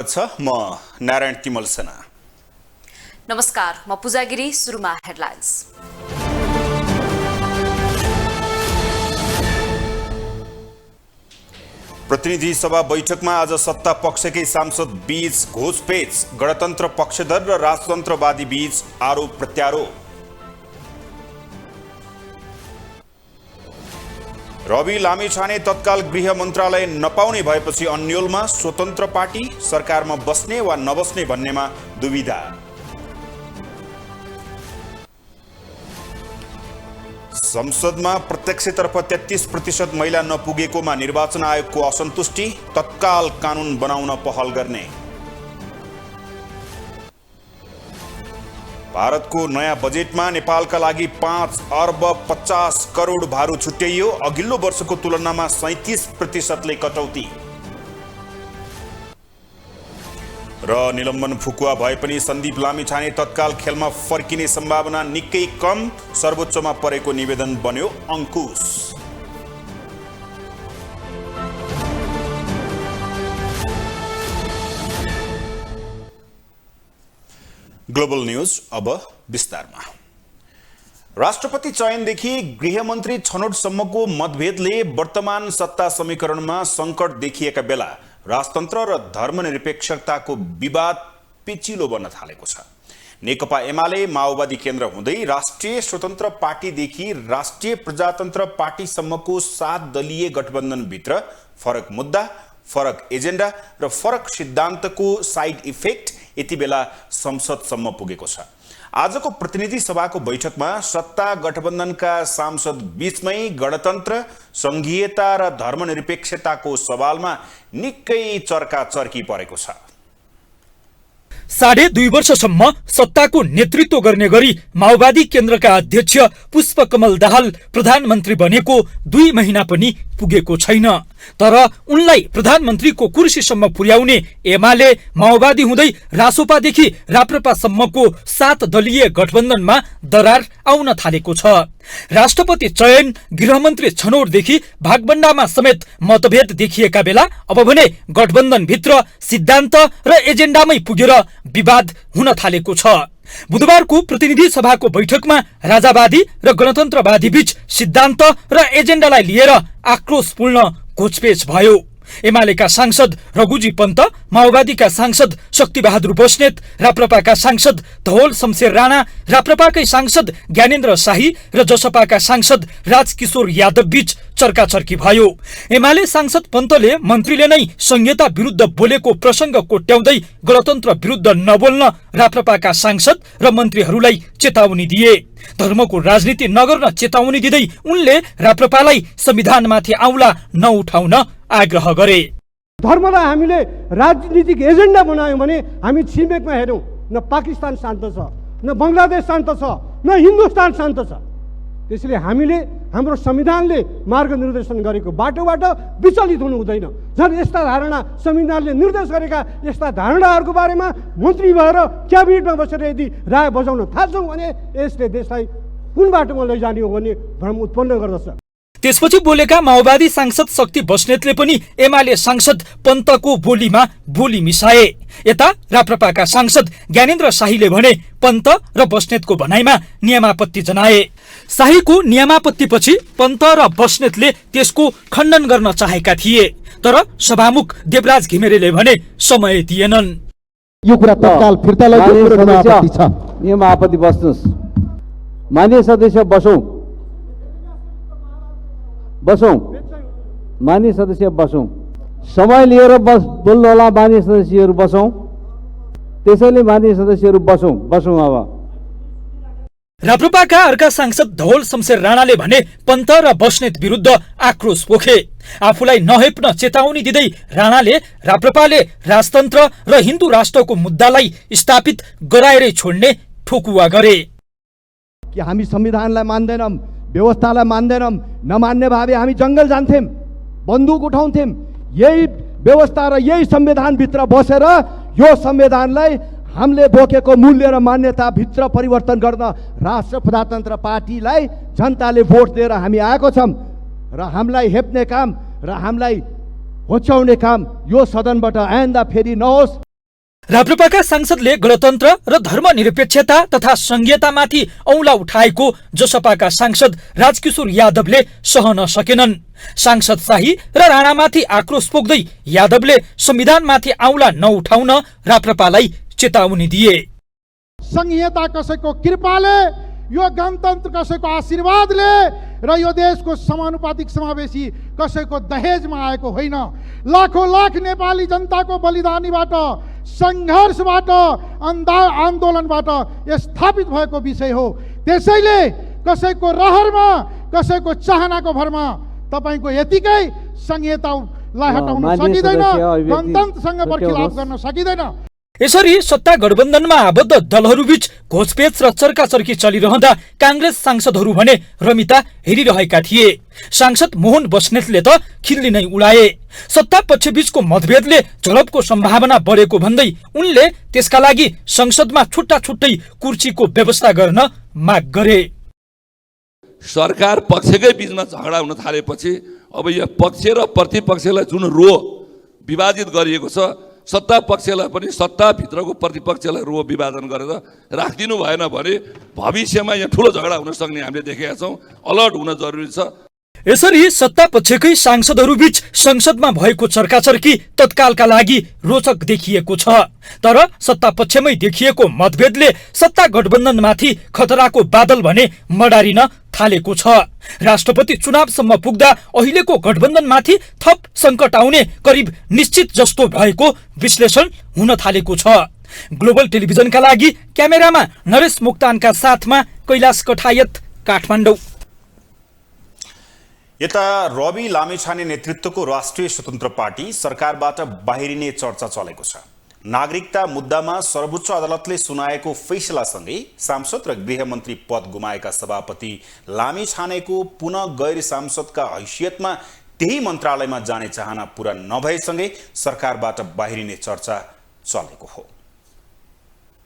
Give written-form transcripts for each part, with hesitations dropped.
म नारायण तिमल सेना। नमस्कार, म पूजा गिरी। सुरुमा हेडलाइन्स। प्रतिनिधि सभा बैठकमा आज सत्ता पक्षकै सांसद बीच घोषपेच, गणतन्त्र पक्षधर र राजतन्त्रवादी बीच आरोप प्रत्यारोप। रवि लामिछाने तत्काल गृह मन्त्रालय नपाउने भएपछि अन्यलमा स्वतन्त्र पार्टी सरकारमा बस्ने वा नबस्ने भन्नेमा दुविधा। संसदमा प्रत्यक्षतर्फ 33% महिला नपुगेकोमा निर्वाचन आयोगको असन्तुष्टि, तत्काल कानून बनाउन पहल गर्ने। भारतको नयाँ बजेटमा नेपालका लागि 5 अर्ब 50 करोड भारु छुट्याइयो, अघिल्लो वर्षको तुलनामा 37%ले कटौती। र निलम्बन फुकुवा भए पनि सन्दीप लामिछाने तत्काल खेलमा फर्किने सम्भावना निकै कम, सर्वोच्चमा परेको निवेदन बन्यो अंकुश। ग्लोबल न्यूज अब विस्तारमा। राष्ट्रपति चयनदेखि गृहमन्त्री छनौटसम्मको मतभेदले वर्तमान सत्ता समीकरणमा संकट देखिएका बेला राजतन्त्र र धर्मनिरपेक्षताको विवाद पेचिलो बन्न थालेको छ। नेकपा एमाले माओवादी केन्द्र हुँदै राष्ट्रिय स्वतन्त्र पार्टीदेखि राष्ट्रिय प्रजातन्त्र पार्टीसम्मको 7 दलीय गठबन्धनभित्र फरक मुद्दा, फरक एजेन्डा र फरक सिद्धान्तको साइड इफेक्ट यति बेला संसदसम्म पुगेको छ। आजको प्रतिनिधि सभाको बैठकमा सत्ता गठबन्धनका सांसद बीचमै गणतन्त्र, संघीयता र धर्मनिरपेक्षताको सवालमा निकै चर्काचर्की परेको छ। 2.5 वर्षसम्म सत्ताको नेतृत्व गर्ने गरी माओवादी केन्द्रका अध्यक्ष पुष्पकमल दाहाल प्रधानमन्त्री बनेको 2 महिना पनि पुगेको छैन। तर उनलाई प्रधानमन्त्रीको कुर्सीसम्म पुर्याउने एमाले माओवादी हुँदै रासोपादेखि राप्रपासम्मको 7 दलीय गठबन्धनमा दरार आउन थालेको छ। राष्ट्रपति चयन, गृहमन्त्री छनौटदेखि भागबण्डामा समेत मतभेद देखिएका बेला अब भने गठबन्धनभित्र सिद्धान्त र एजेन्डामै पुगेर विवाद हुन थालेको छ। बुधबारको प्रतिनिधि सभाको बैठकमा राजावादी र गणतन्त्रवादी बीच सिद्धान्त र एजेन्डालाई लिएर आक्रोशपूर्ण घोचपेच भयो। एमालेका सांसद रघुजी पन्त, माओवादीका सांसद शक्तिबहादुर बस्नेत, राप्रपाका सांसद धवल शमशेर राणा, राप्रपाकै सांसद ज्ञानेन्द्र शाही र जसपाका सांसद राजकिशोर यादव बीच चर्काचर्की भयो। एमाले सांसद पन्तले मन्त्रीले नै संहिता विरुद्ध बोलेको प्रसङ्ग कोट्याउँदै गणतन्त्र विरुद्ध नबोल्न राप्रपाका सांसद र मन्त्रीहरूलाई चेतावनी दिए। धर्मको राजनीति नगर्न चेतावनी दिँदै उनले राप्रपालाई संविधानमाथि औँला नउठाउन आग्रह गरे। धर्मलाई हामीले राजनीतिक एजेन्डा बनायौँ भने हामी छिमेकमा हेरौँ, न पाकिस्तान शान्त छ, न बङ्गलादेश शान्त छ, न हिन्दुस्तान शान्त छ। त्यसैले हामीले हाम्रो संविधानले मार्गनिर्देशन गरेको बाटोबाट विचलित हुनु हुँदैन। झन् यस्ता धारणा, संविधानले निर्देश गरेका यस्ता धारणाहरूको बारेमा मन्त्री भएर क्याबिनेटमा बसेर यदि राय बजाउन थाल्छौँ भने यसले देशलाई कुन बाटोमा लैजाने हो भन्ने भ्रम उत्पन्न गर्दछ। त्यसपछि बोलेका माओवादी सांसद शक्ति बस्नेतले पनि एमाले सांसद पन्तको बोलीमा बोली मिसाए। यता राप्रपाका सांसद ज्ञानेन्द्र शाहीले भने पन्त र बस्नेतको भनाइमा नियमापत्ति जनाए। शाहीको नियमापत्तिपछि पन्त र बस्नेतले त्यसको खण्डन गर्न चाहेका थिए, तर सभामुख देवराज घिमिरेले भने समय दिएनन्। यो कुरा तत्काल फिर्ता नियमापत्ति बस्नुस्, मान्य सदस्य बसौँ, मान्य सदस्य बसौँ, समय लिएर बोल्नु होला। मान्य सदस्यहरू बसौँ, त्यसैले मान्य सदस्यहरू बसौँ अब। राप्रपाका अर्का सांसद धवल शमशेर राणाले भने पन्त र बस्नेत विरुद्ध आक्रोश पोखे। आफूलाई नहेप्न चेतावनी दिँदै राणाले राप्रपाले राजतन्त्र र हिन्दू राष्ट्रको मुद्दालाई स्थापित गराएरै छोड्ने ठोकुवा गरे। कि हामी संविधानलाई मान्दैनौँ, व्यवस्थालाई मान्दैनौँ, नमान्ने भावे हामी जङ्गल जान्थ्यौँ, बन्दुक उठाउँथ्यौँ। यही व्यवस्था र यही संविधानभित्र बसेर यो संविधानलाई हामीले बोकेको मूल्य र मान्यताभित्र परिवर्तन गर्न राष्ट्र प्रजातन्त्र पार्टीलाई जनताले भोट दिएर हामी आएको छौँ र हामीलाई हेप्ने काम र हामीलाई होच्याउने काम यो सदनबाट आइन्दा फेरि नहोस्। राप्रपाका सांसदले गणतन्त्र र धर्मनिरपेक्षता तथा संघीयतामाथि औँला उठाएको जसपाका सांसद राजकिशोर यादवले सहन सकेनन्। सांसद शाही र राणामाथि आक्रोश पोख्दै यादवले संविधानमाथि औँला नउठाउन राप्रपालाई चेतावनी दिए। संघीयता कसैको कृपाले, यो गणतन्त्र कसैको आशीर्वादले र यो देशको समानुपातिक समावेशी कसैको दहेजमा आएको होइन। लाखौं लाख नेपाली जनताको बलिदानीबाट, संघर्षबाट, आन्दोलनबाट स्थापित भएको विषय हो। त्यसैले कसैको रहरमा, कसैको चाहनाको भरमा तपाईको यतिकै संघीयतालाई हटाउन सकिँदैन, गणतन्त्रसँग बर्खिलाप गर्न सकिँदैन। यसरी सत्ता गठबन्धनमा आबद्ध दलहरूबीच घोषपेच र चर्काचर्की चलिरहँदा कांग्रेस सांसदहरू भने रमिता हेरिरहेका थिए। सांसद मोहन बस्नेतले त खिल्ली नै उडाए। सत्ता पक्षबीचको मतभेदले झडपको सम्भावना बढेको भन्दै उनले त्यसका लागि संसदमा छुट्टा छुट्टै कुर्सीको व्यवस्था गर्न माग गरे। सरकार पक्षकै बीचमा झगडा हुन थालेपछि अब यो पक्ष र प्रतिपक्षलाई जुन विभाजित गरिएको छ, सत्ता पक्षलाई पनि सत्ताभित्रको प्रतिपक्षलाई विभाजन गरेर राखिदिनु भएन भने भविष्यमा यहाँ ठुलो झगडा हुन सक्ने हामीले देखेका छौँ। अलर्ट हुन जरुरी छ। यसरी सत्ता पक्षकै सांसदहरूबीच संसदमा भएको चर्काचर्की तत्कालका लागि रोचक देखिएको छ। तर सत्ता पक्षमै देखिएको मतभेदले सत्ता गठबन्धनमाथि खतराको बादल भने मडारिन थालेको छ। राष्ट्रपति चुनावसम्म पुग्दा अहिलेको गठबन्धनमाथि थप संकट आउने करिब निश्चित जस्तो भएको विश्लेषण हुन थालेको छ। ग्लोबल टेलिभिजनका लागि क्यामेरामा नरेश मोक्तानका साथमा कैलाश कठायत, काठमाडौँ। यता रवि लामिछाने नेतृत्वको राष्ट्रिय स्वतन्त्र पार्टी सरकारबाट बाहिरिने चर्चा चलेको छ। नागरिकता मुद्दामा सर्वोच्च अदालतले सुनाएको फैसलासँगै सांसद र गृहमन्त्री पद गुमाएका सभापति लामिछानेको पुनः गैर सांसदका हैसियतमा त्यही मन्त्रालयमा जाने चाहना पूरा नभएसँगै सरकारबाट बाहिरिने चर्चा चलेको हो।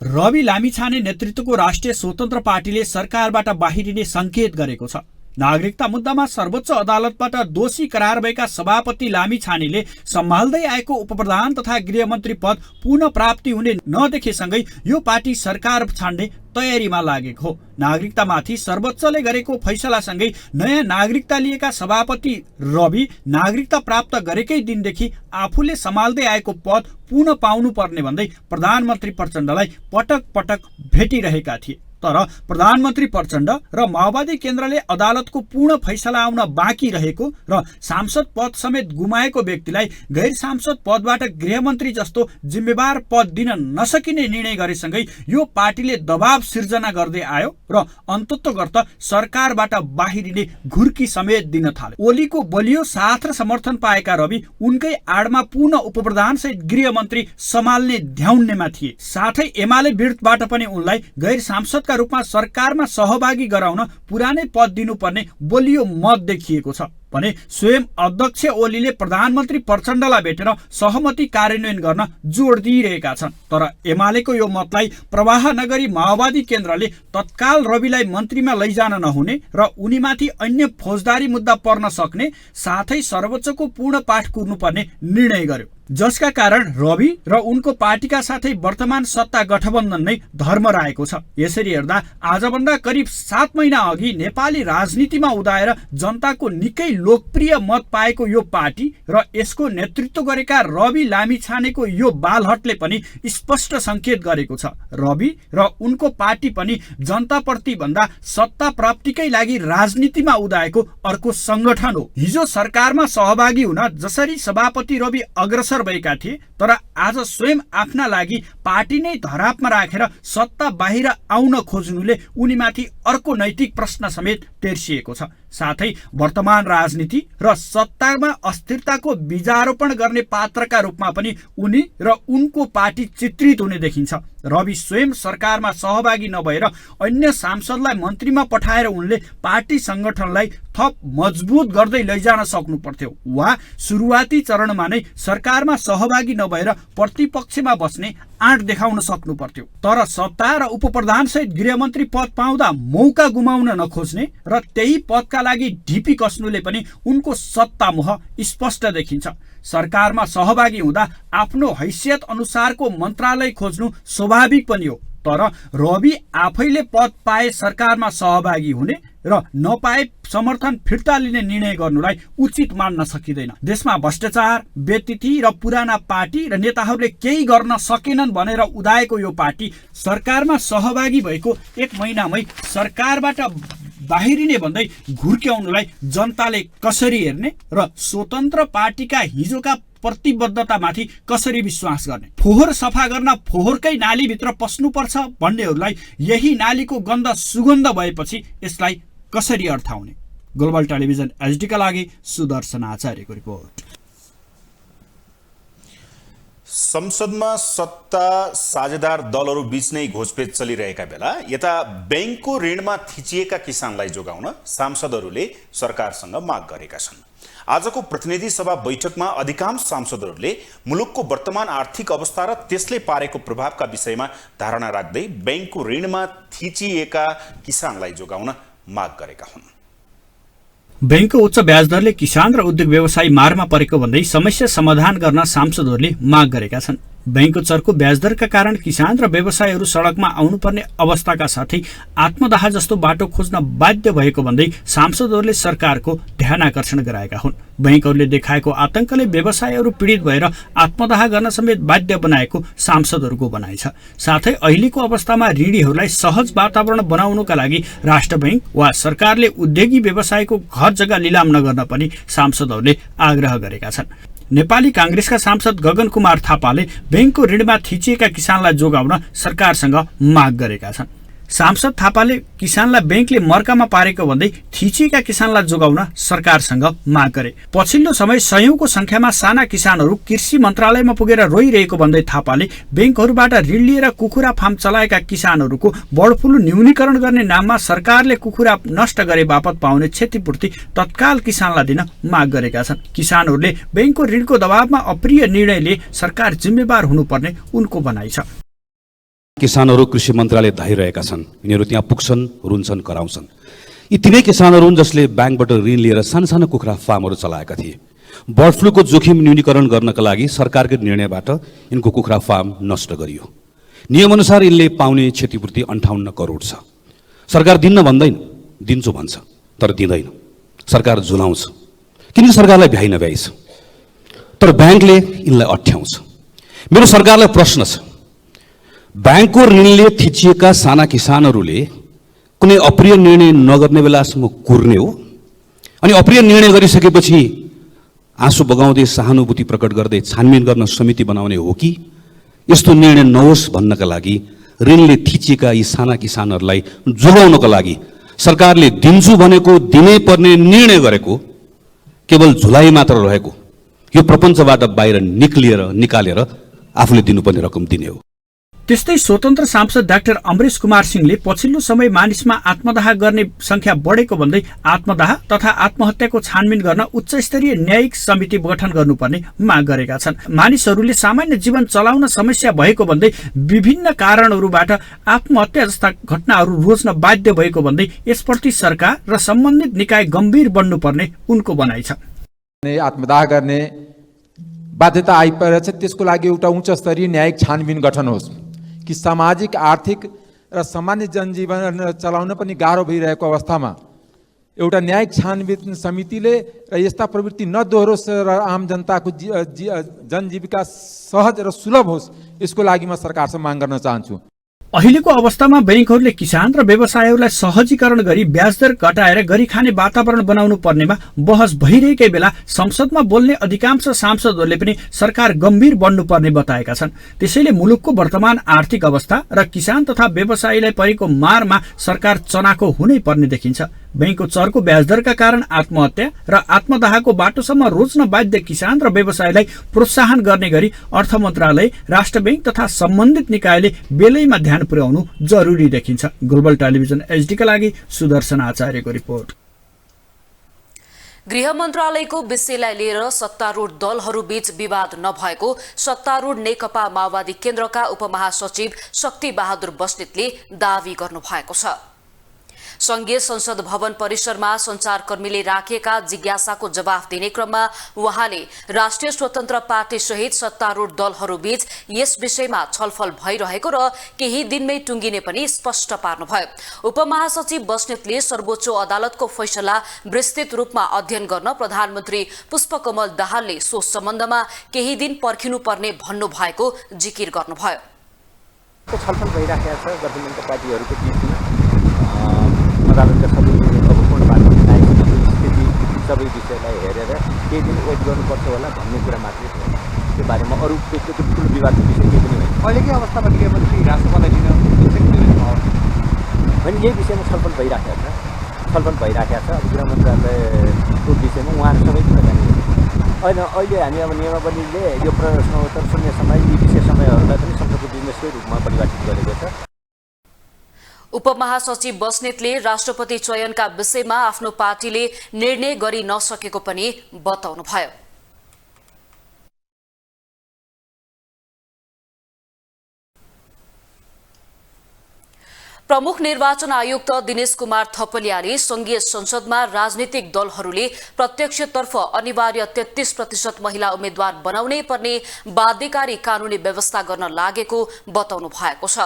रवि लामिछाने नेतृत्वको राष्ट्रिय स्वतन्त्र पार्टीले सरकारबाट बाहिरिने संकेत गरेको छ। नागरिकता मुद्दामा सर्वोच्च अदालतबाट दोषी करार भएका सभापति लामिछानेले सम्हाल्दै आएको उपप्रधान तथा गृहमन्त्री पद पुनः प्राप्ति हुने नदेखेसँगै यो पार्टी सरकार छाड्ने तयारीमा लागेको हो। नागरिकतामाथि सर्वोच्चले गरेको फैसलासँगै नयाँ नागरिकता लिएका सभापति रवि नागरिकता प्राप्त गरेकै दिनदेखि आफूले सम्हाल्दै आएको पद पुनः पाउनु पर्ने भन्दै प्रधानमन्त्री प्रचण्डलाई पटक पटक भेटिरहेका थिए। तर प्रधानमन्त्री प्रचण्ड र माओवादी केन्द्रले अदालतको पूर्ण फैसला आउन बाँकी रहेको र सांसद पद समेत गुमाएको व्यक्तिलाई गैर सांसद पदबाट गृहमन्त्री जस्तो जिम्मेवार पद दिन नसकिने निर्णय गरेसँगै यो पार्टीले दबाव सिर्जना गर्दै आयो र अन्ततोगर्त सरकारबाट बाहिरिने घुर्की समेत दिन थाल्यो। ओलीको बलियो साथ र समर्थन पाएका रवि उनकै आडमा पुनः उपप्रधान सहित गृहमन्त्री सम्हाल्ने ध्याउन्नेमा थिए। साथै एमाले विरुद्धबाट पनि उनलाई गैर सांसदका रूपमा सरकारमा सहभागी गराउन पुरानै पद दिनुपर्ने बलियो मत देखिएको छ भने स्वयं अध्यक्ष ओलीले प्रधानमन्त्री प्रचण्डलाई भेटेर सहमति कार्यान्वयन गर्न जोड दिइरहेका छन्। तर एमालेको यो मतलाई प्रवाह नगरी माओवादी केन्द्रले तत्काल रविलाई मन्त्रीमा लैजान नहुने र उनीमाथि अन्य फौजदारी मुद्दा पर्न सक्ने साथै सर्वोच्चको पूर्ण पाठ कुर्नुपर्ने निर्णय गर्यो, जसका कारण रवि र उनको पार्टीका साथै वर्तमान सत्ता गठबन्धन नै धर्म रहेको छ। यसरी हेर्दा आजभन्दा करिब 7 महिना अघि नेपाली राजनीतिमा उदाएर जनताको निकै लोकप्रिय मत पाएको यो पार्टी र यसको नेतृत्व गरेका रवि लामिछानेको यो बालहटले पनि स्पष्ट संकेत गरेको छ। रवि र उनको पार्टी पनि जनताप्रति भन्दा सत्ता प्राप्तिकै लागि राजनीतिमा उदाएको अर्को संगठन हो। हिजो सरकारमा सहभागी हुन जसरी सभापति रवि अग्रसर भएका थिए, तर आज स्वयं आफ्ना लागि पार्टी नै धरापमा राखेर सत्ता बाहिर आउन खोज्नुले उनीमाथि अर्को नैतिक प्रश्न समेत तेर्सिएको छ। साथै वर्तमान राजनीति र सत्तामा अस्थिरताको बीजारोपण गर्ने पात्रका रूपमा पनि उनी र उनको पार्टी चित्रित हुने देखिन्छ। रवि स्वयं सरकारमा सहभागी नभएर अन्य सांसदलाई मन्त्रीमा पठाएर उनले पार्टी संगठनलाई थप मजबुत गर्दै लैजान सक्नु पर्थ्यो वा सुरुवाती चरणमा नै सरकारमा सहभागी नभएर प्रतिपक्षमा बस्ने आँट देखाउन सक्नु पर्थ्यो। तर सत्ता र उपप्रधान सहित गृहमन्त्री पद पाउँदा मौका गुमाउन नखोज्ने र त्यही पदका लागि ढिपी कस्नुले पनि उनको सत्तामोह स्पष्ट देखिन्छ। सरकारमा सहभागी हुँदा आफ्नो हैसियत अनुसारको मन्त्रालय खोज्नु स्वाभाविक पनि हो, तर रवि आफैले पद पाए सरकारमा सहभागी हुने र नपाए समर्थन फिर्ता लिने निर्णय गर्नुलाई उचित मान्न सकिँदैन। देशमा भ्रष्टाचार, व्यतिथि र पुराना पार्टी र नेताहरूले केही गर्न सकेनन् भनेर उदाएको यो पार्टी सरकारमा सहभागी भएको 1 महिनामै सरकारबाट बाहिरिने भन्दै घुर्क्याउनुलाई जनताले कसरी हेर्ने र स्वतन्त्र पार्टीका हिजोका प्रतिबद्धतामाथि कसरी विश्वास गर्ने? फोहोर सफा गर्न फोहोरकै नालीभित्र पस्नुपर्छ भन्नेहरूलाई यही नालीको गन्ध सुगन्ध भएपछि यसलाई कसरी अर्थाउने? ग्लोबल टेलिभिजन एचडीका लागि सुदर्शन आचार्यको रिपोर्ट। संसदमा सत्ता साझेदार दलहरू बीच नै घोषपेच चलिरहेका बेला यता बैंकको ऋणमा थिचिएका किसानलाई जोगाउन सांसदहरूले सरकारसँग माग गरेका छन्। आजको प्रतिनिधि सभा बैठकमा अधिकांश सांसदहरूले मुलुकको वर्तमान आर्थिक अवस्था र त्यसले पारेको प्रभावका विषयमा धारणा राख्दै बैंकको ऋणमा थिचिएका किसानलाई जोगाउन माग गरेका हुन्। बैंकको उच्च ब्याजदरले किसान र उद्योग व्यवसायी मारमा परेको भन्दै समस्या समाधान गर्न सांसदहरूले माग गरेका छन्। बैंकको चर्को ब्याजदरका कारण किसान र व्यवसायीहरू सडकमा आउनुपर्ने अवस्थाका साथै आत्मदाह जस्तो बाटो खोज्न बाध्य भएको भन्दै सांसदहरूले सरकारको ध्यानाकर्षण गराएका हुन्। बैंकहरूले देखाएको आतंकले व्यवसायीहरू पीडित भएर आत्मदाह गर्न समेत बाध्य बनाएको सांसदहरूको भनाइ छ। साथै अहिलेको अवस्थामा ऋणीहरूलाई सहज वातावरण बनाउनका लागि राष्ट्र बैंक वा सरकारले उद्योगी व्यवसायको घर जग्गा लिलाम नगर्न पनि सांसदहरूले आग्रह गरेका छन्। नेपाली कांग्रेसका सांसद गगन कुमार थापाले बैंकको ऋणमा थिचिएका किसानलाई जोगाउन सरकारसँग माग गरेका छन्। सांसद थापाले किसानलाई बैंकले मर्कामा पारेको भन्दै थिचिएका किसानलाई जोगाउन सरकारसँग माग गरे। पछिल्लो समय सयौंको संख्यामा साना किसानहरू कृषि मन्त्रालयमा पुगेर रोइरहेको भन्दै थापाले बैंकहरूबाट ऋण लिएर कुखुरा फार्म चलाएका किसानहरूको बर्डफ्लू न्यूनीकरण गर्ने नाममा सरकारले कुखुरा नष्ट गरे बापत पाउने क्षतिपूर्ति तत्काल किसानलाई दिन माग गरेका छन्। किसानहरूले बैंकको ऋणको दबावमा अप्रिय निर्णयले सरकार जिम्मेवार हुनुपर्ने उनको भनाइ छ। किसानहरू कृषि मन्त्रालय धाइरहेका छन्। यिनीहरू त्यहाँ पुग्छन्, रुन्छन्, कराउँछन्। यी तिनै किसानहरू हुन् जसले ब्याङ्कबाट ऋण लिएर सानो सानो कुखुरा फार्महरू चलाएका थिए। बर्ड फ्लूको जोखिम न्यूनीकरण गर्नका लागि सरकारको निर्णयबाट यिनको कुखुरा फार्म नष्ट गरियो। नियमअनुसार यिनले पाउने क्षतिपूर्ति 58 करोड छ। सरकार दिन्न भन्दैन, दिन्छु भन्छ, तर दिँदैन। सरकार झुलाउँछ, किनकि सरकारलाई भ्याइ नभ्याइ छ, तर ब्याङ्कले यिनलाई अठ्याउँछ। मेरो सरकारलाई प्रश्न छ, बैंकको ऋणले थिचिएका साना किसानहरूले कुनै अप्रिय निर्णय नगर्ने बेलासम्म कुर्ने हो, अनि अप्रिय निर्णय गरिसकेपछि आँसु बगाउँदै सहानुभूति प्रकट गर्दै छानबिन गर्न समिति बनाउने हो कि यस्तो निर्णय नहोस् भन्नका लागि ऋणले थिचिएका यी साना किसानहरूलाई जोगाउनका लागि सरकारले दिन्छु भनेको दिनै पर्ने निर्णय गरेको केवल झुलाइ मात्र रहेको यो प्रपञ्चबाट बाहिर निकालेर आफूले दिनुपर्ने रकम दिने हो। त्यस्तै स्वतन्त्र सांसद डाक्टर अमरेश कुमार सिंहले पछिल्लो समय मानिसमा आत्मदाह गर्ने संख्या बढेको भन्दै आत्मदाह तथा आत्महत्याको छानबिन गर्न उच्च स्तरीय न्यायिक समिति गठन गर्नुपर्ने माग गरेका छन्। मानिसहरूले सामान्य जीवन चलाउन समस्या भएको भन्दै विभिन्न कारणहरूबाट आत्महत्या जस्ता घटनाहरू रोज्न बाध्य भएको भन्दै यसप्रति सरकार र सम्बन्धित निकाय गम्भीर बन्नुपर्ने उनको भनाइ छ। आत्मदाह गर्ने बाध्यता आइपरेछ, त्यसको लागि एउटा उच्च स्तरीय न्यायिक छानबिन गठन होस् कि सामाजिक आर्थिक र सामान्य जनजीवन चलाउन पनि गाह्रो भइरहेको अवस्थामा एउटा न्यायिक छानबिन समितिले र यस्ता प्रवृत्ति नदोहोरोस् र आम जनताको जनजीविका सहज र सुलभ होस्, यसको लागि म सरकारसँग माग गर्न चाहन्छु। अहिलेको अवस्थामा बैंकहरूले किसान र व्यवसायीहरूलाई सहजीकरण गरी ब्याजदर घटाएर गरी खाने वातावरण बनाउनु पर्नेमा बहस भइरहेकै बेला संसदमा बोल्ने अधिकांश सांसदहरूले पनि सरकार गम्भीर बन्नुपर्ने बताएका छन्। त्यसैले मुलुकको वर्तमान आर्थिक अवस्था र किसान तथा व्यवसायीलाई परेको मारमा सरकार चनाखो हुनै पर्ने देखिन्छ। बैंकको चर्को ब्याजदरका कारण आत्महत्या र आत्मदाहको बाटोसम्म रोज्न बाध्य किसान र व्यवसायीलाई प्रोत्साहन गर्ने गरी अर्थ मन्त्रालय, राष्ट्र बैंक तथा सम्बन्धित निकायले बेलैमा ध्यान पुर्याउनु जरुरी देखिन्छ। ग्लोबल टेलिभिजन एचडीका लागि सुदर्शन आचार्यको रिपोर्ट। गृह मन्त्रालयको विषयलाई लिएर सत्तारूढ दलहरूबीच विवाद नभएको सत्तारूढ नेकपा माओवादी केन्द्रका उपमहासचिव शक्ति बहादुर बस्नेतले दावी गर्नुभएको छ। संघीय संसद भवन परिसरमा सञ्चारकर्मीले राखेका जिज्ञासाको जवाफ दिने क्रममा उहाँले राष्ट्रिय स्वतन्त्र पार्टी सहित सत्तारूढ दलहरूबीच यस विषयमा छलफल भइरहेको र केही दिनमै टुङ्गिने पनि स्पष्ट पार्नुभयो। उपमहासचिव बस्नेतले सर्वोच्च अदालतको फैसला विस्तृत रूपमा अध्ययन गर्न प्रधानमन्त्री पुष्पकमल दाहालले सो सम्बन्धमा केही दिन पर्खिनुपर्ने भन्नुभएको जिकिर गर्नुभयो। छलफल भइराखेको छ गठबन्धनका पार्टीहरूको बिचमा अदालतका सबै अब पूर्णबाट स्थिति सबै विषयलाई हेरेर केही दिन वेट गर्नुपर्छ होला भन्ने कुरा मात्रै थियो। त्यो बारेमा अरू ठुलो विवादको विषय केही पनि होइन। अहिलेकै अवस्थामा गृहमन्त्री राष्ट्रपतिलाई दिन भने यही विषयमा छलफल भइराखेको छ। अब गृह मन्त्रालयको विषयमा उहाँहरू सबै कुरा होइन। अहिले हामी अब नियमावलीले यो प्रश्नोत्तर सुन्ने समय यी विशेष समयहरूलाई पनि संसदको बिजनेसकै रूपमा परिभाषित गरेको छ। उपमहासचिव बस्नेतले राष्ट्रपति चयनका विषयमा आफ्नो पार्टीले निर्णय गरि नसकेको पनि बताउनुभयो। प्रमुख निर्वाचन आयुक्त दिनेश कुमार थपलियाले संघीय संसदमा राजनीतिक दलहरूले प्रत्यक्षतर्फ अनिवार्य 33% महिला उम्मेद्वार बनाउनै पर्ने बाध्यकारी कानूनी व्यवस्था गर्न लागेको बताउनु भएको छ।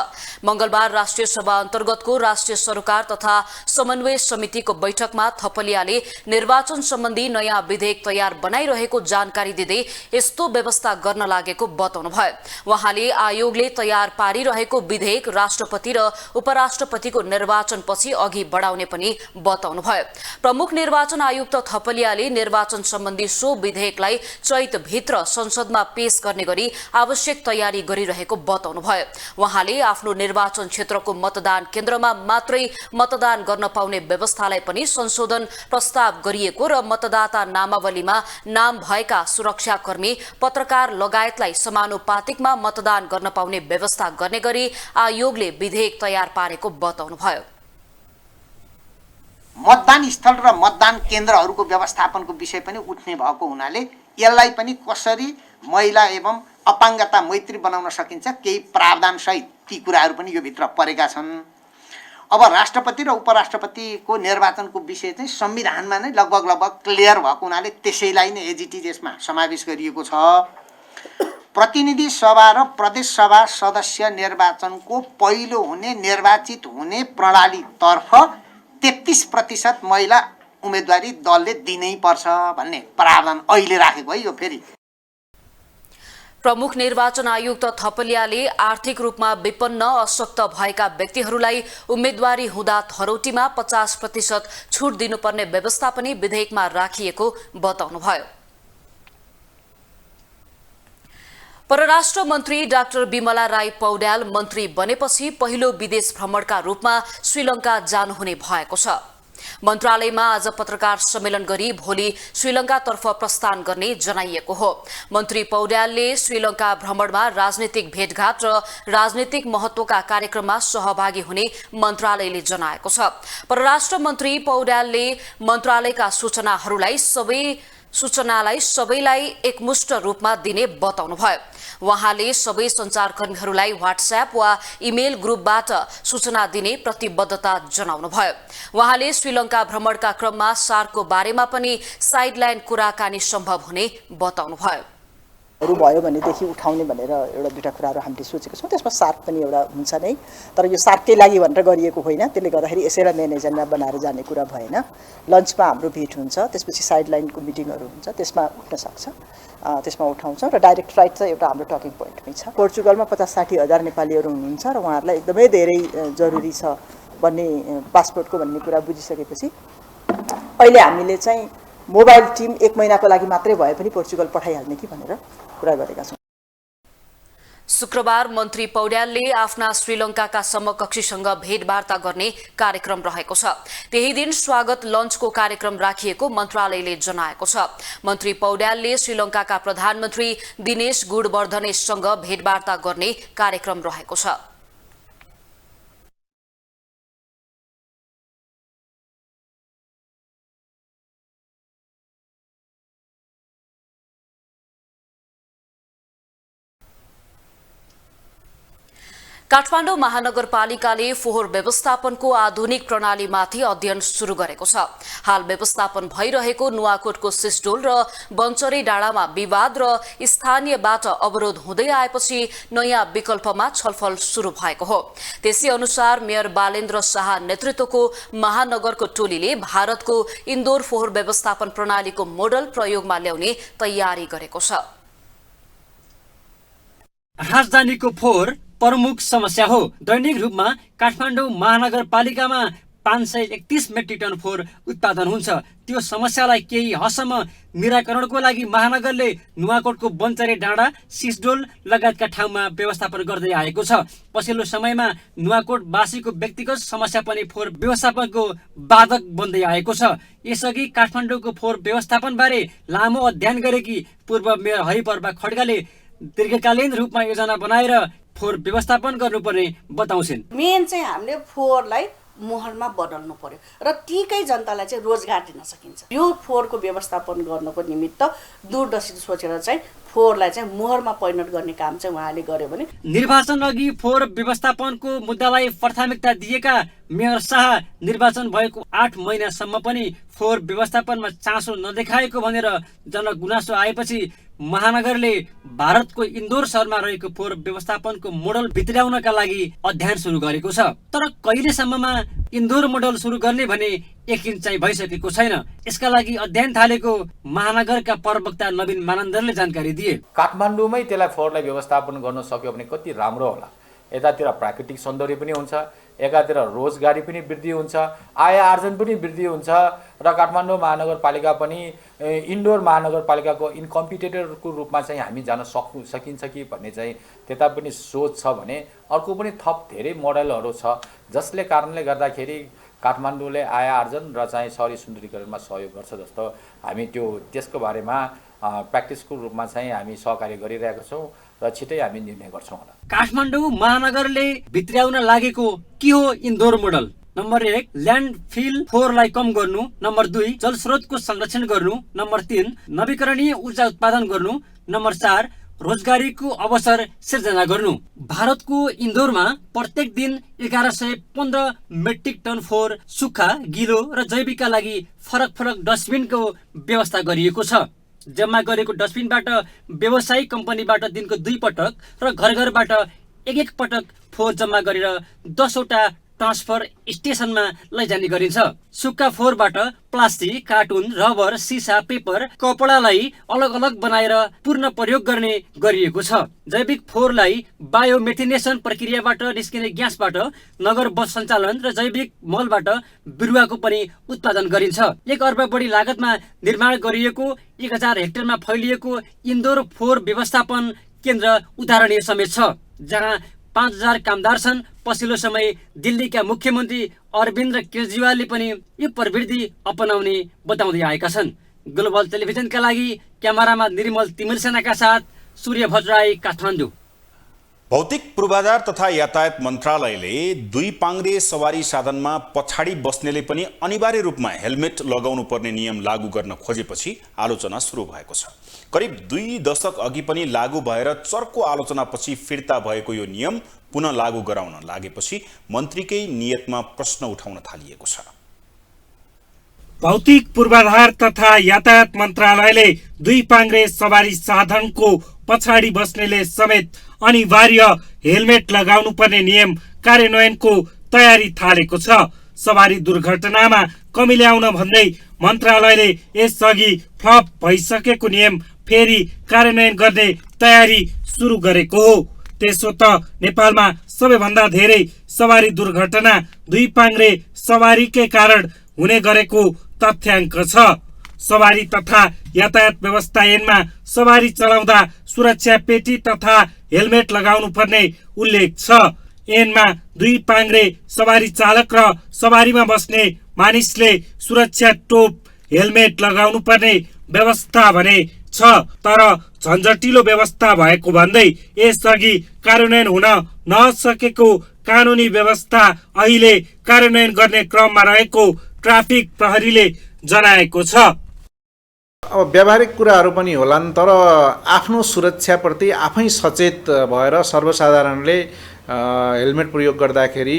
मंगलबार राष्ट्रिय सभा अन्तर्गतको राष्ट्रिय सरोकार तथा समन्वय समितिको बैठकमा थपलियाले निर्वाचन सम्बन्धी नयाँ विधेयक तयार बनाइरहेको जानकारी दिँदै यस्तो व्यवस्था गर्न लागेको बताउनुभयो। उहाँले आयोगले तयार पारिरहेको विधेयक राष्ट्रपति र उपराष्ट्रपतिको निर्वाचनपछि अघि बढाउने पनि बताउनुभयो। प्रमुख निर्वाचन आयुक्त थपलियाले निर्वाचन सम्बन्धी सो विधेयकलाई चैतभित्र संसदमा पेश गर्ने गरी आवश्यक तयारी गरिरहेको बताउनुभयो। उहाँले आफ्नो निर्वाचन क्षेत्रको मतदान केन्द्रमा मात्रै मतदान गर्न पाउने व्यवस्थालाई पनि संशोधन प्रस्ताव गरिएको र मतदाता नामावलीमा नाम भएका सुरक्षाकर्मी, पत्रकार लगायतलाई समानुपातिकमा मतदान गर्न पाउने व्यवस्था गर्ने गरी आयोगले विधेयक तयार पारेको बताउनुभयो। मतदान स्थल र मतदान केन्द्रहरूको व्यवस्थापनको विषय पनि उठ्ने भएको हुनाले यसलाई पनि कसरी महिला एवं अपाङ्गता मैत्री बनाउन सकिन्छ केही प्रावधान सहित ती कुराहरू पनि यो भित्र परेका छन्। अब राष्ट्रपति र उपराष्ट्रपतिको निर्वाचनको विषय चाहिँ संविधानमा नै लगभग क्लियर भएको हुनाले त्यसैलाई नै एजिटी यसमा समावेश गरिएको छ। प्रतिनिधि सभा र प्रदेश सभा सदस्य निर्वाचनको पहिलो हुने निर्वाचित हुने प्रणालीतर्फ 33% महिला उम्मेदवारी दलले दिनै पर्छ भन्ने प्रावधान अहिले राखेको है। यो फेरि प्रमुख निर्वाचन आयुक्त थपलियाले आर्थिक रूपमा विपन्न अशक्त भएका व्यक्तिहरूलाई उम्मेदवारी हुँदा थरौटीमा 50% छुट दिनुपर्ने व्यवस्था पनि विधेयकमा राखिएको बताउनुभयो। परराष्ट्र मन्त्री डाक्टर बिमला राई पौड्याल मन्त्री बनेपछि पहिलो विदेश भ्रमणका रूपमा श्रीलंका जानुहुने भएको छ। मन्त्रालयमा आज पत्रकार सम्मेलन गरी भोलि श्रीलंकातर्फ प्रस्थान गर्ने जनाइएको हो। मन्त्री पौड्यालले श्रीलंका भ्रमणमा राजनीतिक भेटघाट र राजनीतिक महत्वका कार्यक्रममा सहभागी हुने मन्त्रालयले जनाएको छ। परराष्ट्र मन्त्री पौड्यालले मन्त्रालयका सूचनालाई सबैलाई एकमुष्ट रूपमा दिने बताउनुभयो। उहाँले सबै सञ्चारकर्मीहरूलाई व्हाट्सएप वा इमेल ग्रुपबाट सूचना दिने प्रतिबद्धता जनाउनुभयो। उहाँले श्रीलंका भ्रमणका क्रममा सार्कको बारेमा पनि साइडलाइन कुराकानी सम्भव हुने बताउनुभयो। भयो भनेदेखि उठाउने भनेर एउटा दुईटा कुराहरू हामीले सोचेको छौँ। त्यसमा सार्क पनि एउटा हुन्छ नै, तर यो सार्ककै लागि भनेर गरिएको होइन। त्यसले गर्दाखेरि यसैलाई मेन एजेन्डा बनाएर जाने कुरा भएन। लन्चमा हाम्रो भेट हुन्छ, त्यसपछि साइडलाइनको मिटिङहरू हुन्छ, त्यसमा उठ्न सक्छ, त्यसमा उठाउँछौँ र डाइरेक्ट फ्लाइट चाहिँ एउटा हाम्रो टकिङ पोइन्टमै छ। पोर्चुगलमा 50-60 हजार नेपालीहरू हुनुहुन्छ र उहाँहरूलाई एकदमै धेरै जरुरी छ भन्ने पासपोर्टको भन्ने कुरा बुझिसकेपछि अहिले हामीले चाहिँ मोबाइल टिम 1 महिनाको लागि मात्रै भए पनि पोर्चुगल पठाइहाल्ने कि भनेर कुरा गरेका छौँ। शुक्रबार मन्त्री पौड्यालले आफ्ना श्रीलंकाका समकक्षीसँग भेटवार्ता गर्ने कार्यक्रम रहेको छ। त्यही दिन स्वागत लन्चको कार्यक्रम राखिएको मन्त्रालयले जनाएको छ। मन्त्री पौड्यालले श्रीलंकाका प्रधानमन्त्री दिनेश गुणवर्धनेसँग भेटवार्ता गर्ने कार्यक्रम रहेको छ। काठमाडौँ महानगरपालिकाले फोहोर व्यवस्थापनको आधुनिक प्रणालीमाथि अध्ययन शुरू गरेको छ। हाल व्यवस्थापन भइरहेको नुवाकोटको सिस्डोल र बन्चरी डाँडामा विवाद र स्थानीयबाट अवरोध हुँदै आएपछि नयाँ विकल्पमा छलफल शुरू भएको हो। त्यसै अनुसार मेयर बालेन्द्र शाह नेतृत्वको महानगरको टोलीले भारतको इन्दोर फोहोर व्यवस्थापन प्रणालीको मोडल प्रयोगमा ल्याउने तयारी गरेको छ। राजधानीको फोहोर प्रमुख समस्या हो। दैनिक रूपमा काठमाडौँ महानगरपालिकामा 531 मेट्रिक टन फोहोर उत्पादन हुन्छ। त्यो समस्यालाई केही हदसम्म निराकरणको लागि महानगरले नुवाकोटको बन्चरे डाँडा, सिस्डोल लगायतका ठाउँमा व्यवस्थापन गर्दै आएको छ। पछिल्लो समयमा नुवाकोटवासीको व्यक्तिगत समस्या पनि फोहोर व्यवस्थापनको बाधक बन्दै आएको छ। यसअघि काठमाडौँको फोहोर व्यवस्थापनबारे लामो अध्ययन गरेकी पूर्व मेयर हरिप्रभा खड्गाले दीर्घकालीन रूपमा योजना बनाएर फोहोर व्यवस्थापन गर्नुपर्ने बताउँछिन्। मेन चाहिँ हामीले फोहोरलाई मोहरमा बदल्नु पर्यो र तीकै जनतालाई चाहिँ रोजगार दिन सकिन्छ। यो फोहोरको व्यवस्थापन गर्नको निमित्त दूरदर्शी सोचेर चाहिँ फोहोरलाई चाहिँ मोहरमा परिणत गर्ने काम चाहिँ उहाँले गर्यो भने निर्वाचन अघि फोहोर व्यवस्थापनको मुद्दालाई प्राथमिकता दिएका मेयर शाह निर्वाचन भएको 8 महिनासम्म पनि फोहोर व्यवस्थापनमा चासो नदेखाएको भनेर जनगुनासो आएपछि महानगरले भारतको इन्दोर शहरमा रहेको फोहोर व्यवस्थापनको मोडल भित्र्याउनका लागि अध्ययन सुरु गरेको छ। तर कहिलेसम्ममा इन्दोर मोडल सुरु गर्ने भने यकिन चाहिँ भइसकेको छैन। यसका लागि अध्ययन थालेको महानगरका प्रवक्ता नवीन मानन्दरले जानकारी दिए। काठमाडौँमै त्यसलाई फोहोरलाई व्यवस्थापन गर्न सक्यो भने कति राम्रो होला। यतातिर प्राकृतिक सौन्दर्य पनि हुन्छ, एकातिर रोजगारी पनि वृद्धि हुन्छ, आय आर्जन पनि वृद्धि हुन्छ र काठमाडौँ महानगरपालिका पनि इन्डोर महानगरपालिकाको इन्कम्पिटेटरको रूपमा चाहिँ हामी जान सकिन्छ कि भन्ने चाहिँ त्यता पनि सोच छ भने अर्को पनि थप धेरै मोडलहरू छ जसले कारणले गर्दाखेरि काठमाडौँले आय आर्जन र चाहिँ शहरी सुन्दरीकरणमा सहयोग गर्छ जस्तो हामी त्यसको बारेमा प्र्याक्टिसको रूपमा चाहिँ हामी सहकार्य गरिरहेका छौँ र छिटै हामी निर्णय गर्छौँ होला। काठमाडौँ महानगरले भित्र्याउन लागेको के हो इन्दोर मोडल? नम्बर 1 ल्यान्डफिल फोहोरलाई कम गर्नु, नम्बर 2 जलस्रोतको संरक्षण गर्नु, नम्बर 3 नवीकरणीय ऊर्जा उत्पादन गर्नु, नम्बर 4 रोजगारीको अवसर सिर्जना गर्नु। भारतको इन्दोरमा प्रत्येक दिन 1115 मेट्रिक टन फोहोर सुक्खा, गिलो र जैविकका लागि फरक फरक डस्टबिनको व्यवस्था गरिएको छ। जम्मा गरेको डस्टबिनबाट व्यवसायिक कम्पनीबाट दिनको 2 पटक र घर घरबाट 1 पटक फोहोर जम्मा गरेर 10 वटा ट्रान्सफर स्टेशनमा लैजाने गरिन्छ। सुक्खा फोहोरबाट प्लास्टिक, कार्टुन, रबर, सिसा, पेपर, कपडालाई अलग अलग बनाएर पुनः प्रयोग गर्ने गरिएको छ। जैविक फोहोरलाई बायोमेथिनेसन प्रक्रियाबाट निस्किने ग्यासबाट नगर बस सञ्चालन र जैविक मलबाट बिरुवाको पनि उत्पादन गरिन्छ। 1 अर्ब बढी लागतमा निर्माण गरिएको 1000 हेक्टरमा फैलिएको इन्दोर फोहोर व्यवस्थापन केन्द्र उदाहरणीय समेत छ, जहाँ 5000 कामदार छन्। पछिल्लो समय दिल्लीका मुख्यमन्त्री अरविन्द केजरीवालले पनि यो प्रवृत्ति अपनाउने बताउँदै आएका छन्। ग्लोबल टेलिभिजनका लागि क्यामेरामा निर्मल तिमिल सेनाका साथ सूर्य भट्टराई, काठमाडौँ। भौतिक पूर्वाधार तथा यातायात मन्त्रालयले 2 पाङ्ग्रे सवारी साधनमा पछाडि बस्नेले पनि अनिवार्य रूपमा हेलमेट लगाउनु पर्ने नियम लागू गर्न खोजेपछि आलोचना सुरु भएको छ। करिब 2 दशक अघि पनि लागू भएर चर्को आलोचनापछि फिर्ता भएको यो नियम पुनः लागू गराउन लागेपछि मन्त्रीकै नियतमा प्रश्न उठाउन थालिएको छ। भौतिक पूर्वाधार तथा यातायात मन्त्रालयले 2 पाङ्ग्रे सवारी साधनको पछाडि बस्नेले समेत अनिवार्य हेलमेट लगाउनु पर्ने नियम कार्यान्वयनको तयारी थालेको छ। सवारी दुर्घटनामा कमी ल्याउन भन्दै मन्त्रालयले यसअघि फ्लप भइसकेको नियम फेरि कार्यान्वयन गर्ने तयारी सुरु गरेको हो। त्यसो त नेपालमा सबैभन्दा धेरै सवारी दुर्घटना 2 पाङ्ग्रे सवारीकै कारण हुने गरेको तथ्याङ्क छ। सवारी तथा यातायात व्यवस्था ऐनमा सवारी चलाउँदा सुरक्षा पेटी तथा हेलमेट लगाउनु पर्ने उल्लेख छ। ऐनमा 2 पाङ्ग्रे सवारी चालक र सवारीमा बस्ने मानिसले सुरक्षा टोप हेलमेट लगाउनु पर्ने व्यवस्था भने छ, तर झन्झटिलो व्यवस्था भएको भन्दै यसअघि कार्यान्वयन हुन नसकेको कानुनी व्यवस्था अहिले कार्यान्वयन गर्ने क्रममा रहेको ट्राफिक प्रहरीले जनाएको छ। अब व्यावहारिक कुराहरू पनि होलान्, तर आफ्नो सुरक्षाप्रति आफै सचेत भएर सर्वसाधारणले हेलमेट प्रयोग गर्दाखेरि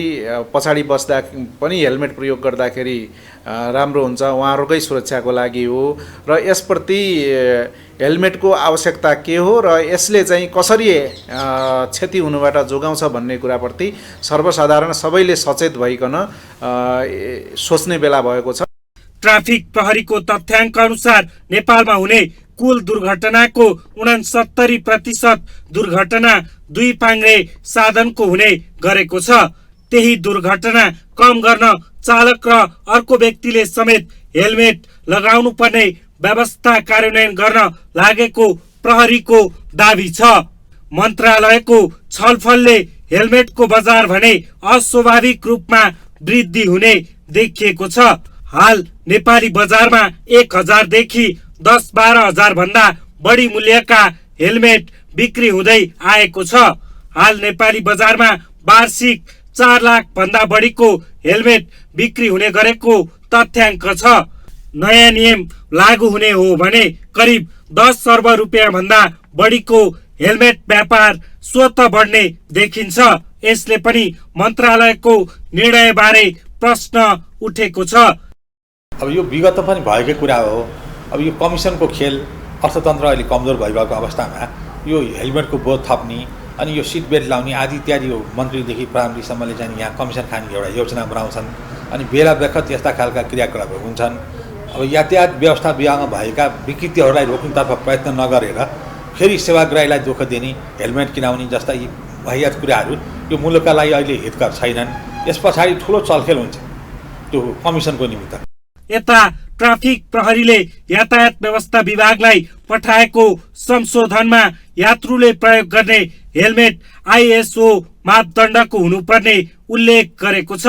पछाडि बस्दा पनि हेलमेट प्रयोग गर्दाखेरि राम्रो हुन्छ, उहाँहरूकै सुरक्षाको लागि हो र यसप्रति हेलमेटको आवश्यकता के हो र यसले चाहिँ कसरी क्षति हुनुबाट जोगाउँछ भन्ने कुराप्रति सर्वसाधारण सबैले सचेत भइकन सोच्ने बेला भएको छ। ट्राफिक प्रहरीको तथ्याङ्क अनुसार नेपालमा हुने कुल दुर्घटनाको 69% दुर्घटना दुई पाङ्ग्रे साधनको हुने गरेको छ। त्यही दुर्घटना कम गर्न चालक र अर्को व्यक्तिले समेत हेलमेट लगाउनु पर्ने व्यवस्था कार्यान्वयन गर्न लागेको प्रहरीको दाबी छ। मन्त्रालयको छलफलले हेलमेटको बजार भने अस्वाभाविक रूपमा वृद्धि हुने देखिएको छ। हाल नेपाली बजारमा 1000 देखि 10-12 हजार भन्दा बढी मूल्यका हेलमेट बिक्री हुँदै आएको छ। हाल नेपाली बजारमा वार्षिक 4 लाख भन्दा बढीको हेलमेट बिक्री हुने गरेको तथ्याङ्क छ। नयाँ नियम लागू हुने हो भने करिब 10 अर्ब रुपियाँ भन्दा बढीको हेलमेट व्यापार स्वतः बढ्ने देखिन्छ। यसले पनि मन्त्रालयको निर्णयबारे प्रश्न उठेको छ। अब यो विगतमा पनि भएकै कुरा हो। अब यो कमिसनको खेल, अर्थतन्त्र अहिले कमजोर भइरहेको अवस्थामा यो हेलमेटको बोझ थप्ने अनि यो सिट बेल्ट लाउने आदि इत्यादि हो मन्त्रीदेखि प्रधानमन्त्रीसम्मले चाहिँ यहाँ कमिसन खाने एउटा योजना बनाउँछन् अनि बेला बखत यस्ता खालका क्रियाकलापहरू हुन्छन्। अब यातायात व्यवस्था विभागमा भएका विकृतिहरूलाई रोक्नुतर्फ प्रयत्न नगरेर फेरि सेवाग्राहीलाई दुःख दिने, हेलमेट किनाउने जस्ता यी वाहियात कुराहरू यो मुलुकका लागि अहिले हितकर छैनन्। यस पछाडि ठुलो चलखेल हुन्छ त्यो कमिसनको निमित्त। यता ट्राफिक प्रहरीले यातायात व्यवस्था विभागलाई पठाएको संशोधनमा यात्रुले प्रयोग गर्ने हेलमेट आइएसओ मापदण्डको हुनुपर्ने उल्लेख गरेको छ।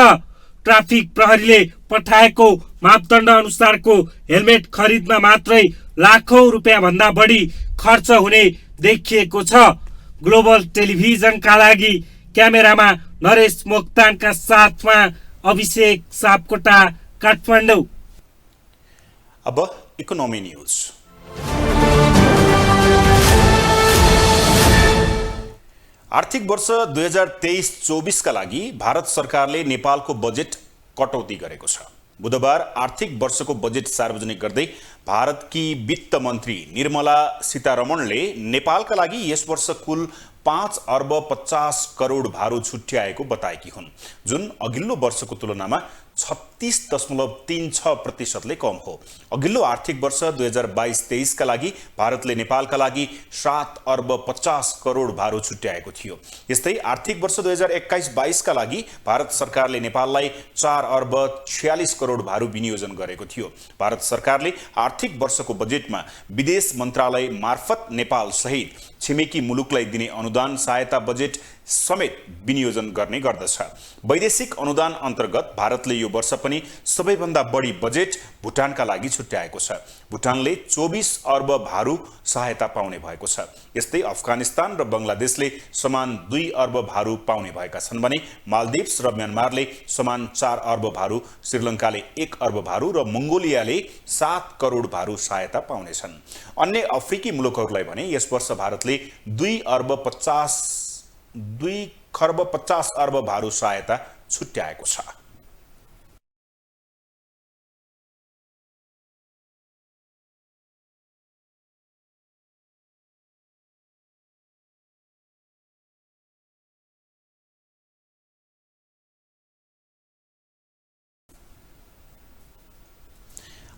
ट्राफिक प्रहरीले पठाएको मापदण्ड अनुसारको हेलमेट खरिदमा मात्रै लाखौं रुपियाँ भन्दा बढी खर्च हुने देखिएको छ। ग्लोबल टेलिभिजनका लागि क्यामेरामा नरेश मोक्तानका साथमा अभिषेक सापकोटा, काठमाडौँ। अब इकोनोमी न्यूज। आर्थिक वर्ष 2023-24 का लागि भारत सरकारले नेपालको बजेट कटौती गरेको छ। बुधबार आर्थिक वर्षको बजेट सार्वजनिक गर्दै भारतकी वित्त मन्त्री निर्मला सीतारमणले नेपालका लागि यस वर्ष कुल 5 अर्ब 50 करोड भारु छुट्याएको बताएकी हुन्, जुन अघिल्लो वर्षको तुलनामा 36.36% कम हो। अघिल्लो आर्थिक वर्ष 2022-23 का लागि भारतले नेपालका लागि 7 अर्ब 50 करोड भारु छुट्याएको थियो। यस्तै आर्थिक वर्ष 2021-22 का लागि भारत सरकारले नेपाललाई 4 अर्ब 46 करोड भारु विनियोजन गरेको थियो। भारत सरकारले आर्थिक वर्षको बजेटमा विदेश मन्त्रालय मार्फत नेपाल सहित छिमेकी मुलुकलाई दिने अनुदान सहायता बजेट समेत विनियोजन गर्ने गर्दछ। वैदेशिक अनुदान अन्तर्गत भारतले यो वर्ष पनि सबैभन्दा बढी बजेट भुटानका लागि छुट्याएको छ। भुटानले 24 अर्ब भारु सहायता पाउने भएको छ। यस्तै अफगानिस्तान र बंगलादेशले समान 2 अर्ब भारु पाउने भएका छन् भने मालदिव्स र म्यानमारले समान 4 अर्ब भारु, श्रीलङ्काले 1 अर्ब भारु र मङ्गोलियाले 7 करोड भारु सहायता पाउनेछन्। अन्य अफ्रिकी मुलुकहरूलाई भने यस वर्ष भारतले 2 खर्ब 50 अर्ब भारु सहायता छुट्याएको छ।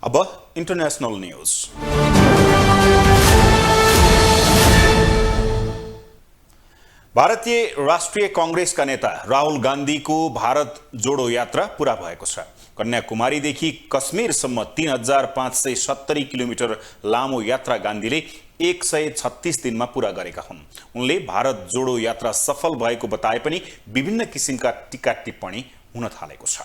अब इंटरनेशनल न्यूज। भारतीय राष्ट्रिय कांग्रेसका नेता राहुल गान्धीको भारत जोडो यात्रा पूरा भएको छ। कन्याकुमारीदेखि कश्मीरसम्म 3570 किलोमिटर लामो यात्रा गान्धीले 136 दिनमा पूरा गरेका हुन्। उनले भारत जोडो यात्रा सफल भएको बताए पनि विभिन्न किसिमका टीका टिप्पणी हुन थालेको छ।